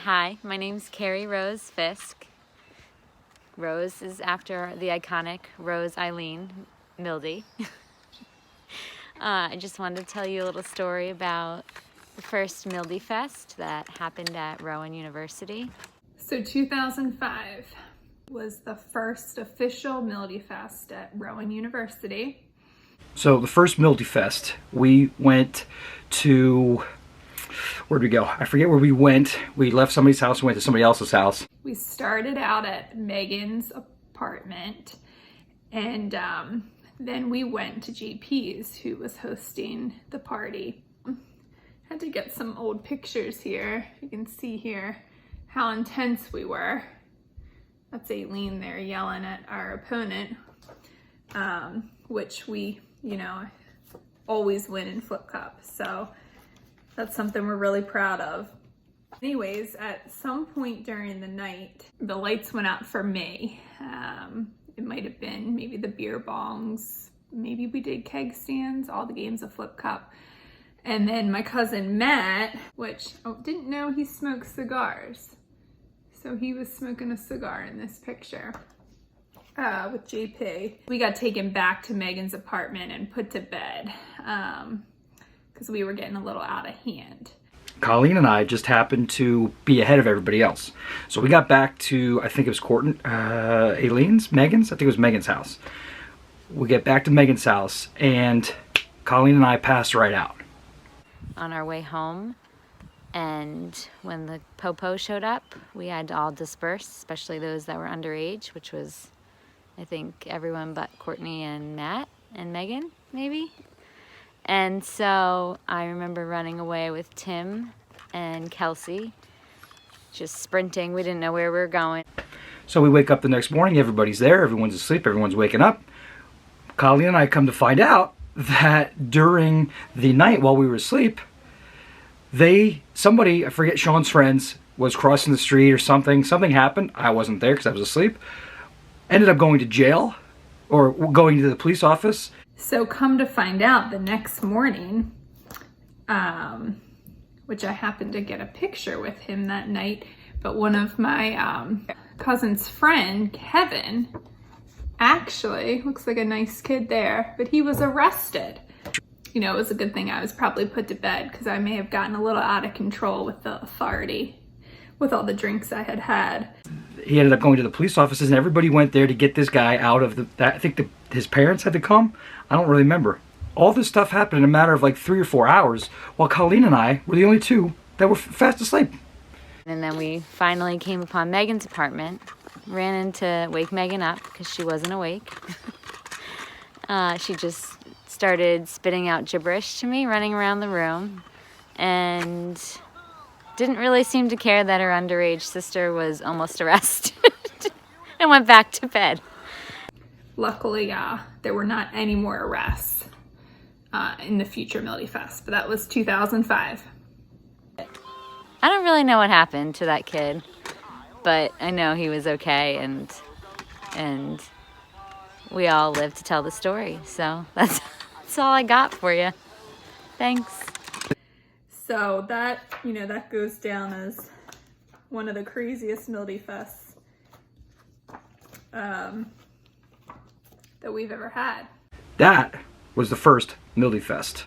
Hi, my name's Kerri Rose Fiske. Rose is after the iconic Rose Eileen Milde. I just wanted to tell you a little story about the first Mildefest that happened at Rowan University. So 2005 was the first official Mildefest at Rowan University. So the first Mildefest, we went to, where'd we go? I forget where we went. We left somebody's house and went to somebody else's house. We started out at Megan's apartment, and then we went to GP's, who was hosting the party. Had to get some old pictures here. You can see here how intense we were. That's Aileen there yelling at our opponent, which we, always win in Flip Cup. So that's something we're really proud of. Anyways, at some point during the night, the lights went out for me. It might have been maybe the beer bongs, maybe we did keg stands, all the games of Flip Cup. And then my cousin Matt, which didn't know he smoked cigars. So he was smoking a cigar in this picture with JP. We got taken back to Megan's apartment and put to bed because we were getting a little out of hand. Colleen and I just happened to be ahead of everybody else. So we got back to, I think it was Megan's? I think it was Megan's house. We get back to Megan's house and Colleen and I passed right out. On our way home, and when the po-po showed up, we had to all disperse, especially those that were underage, which was, I think, everyone but Courtney and Matt and Megan, maybe. And so I remember running away with Tim and Kelsey, just sprinting. We didn't know where we were going. So we wake up the next morning, everybody's there, everyone's asleep, everyone's waking up. Colleen and I come to find out that during the night while we were asleep, somebody, I forget, Sean's friends, was crossing the street or something. Something happened. I wasn't there because I was asleep. Ended up going to jail or going to the police office. So come to find out the next morning, which I happened to get a picture with him that night, but one of my cousin's friend, Kevin, actually looks like a nice kid there, but he was arrested. It was a good thing I was probably put to bed because I may have gotten a little out of control with the authority, with all the drinks I had had. He ended up going to the police offices and everybody went there to get this guy out of I think his parents had to come. I don't really remember. All this stuff happened in a matter of like 3 or 4 hours while Colleen and I were the only two that were fast asleep. And then we finally came upon Megan's apartment, ran in to wake Megan up because she wasn't awake. She just started spitting out gibberish to me, running around the room, and didn't really seem to care that her underage sister was almost arrested and went back to bed. Luckily, there were not any more arrests in the future Mildefest, but that was 2005. I don't really know what happened to that kid, but I know he was okay, and we all live to tell the story. So that's all I got for you. Thanks. So that, that goes down as one of the craziest Mildefests that we've ever had. That was the first Mildefest.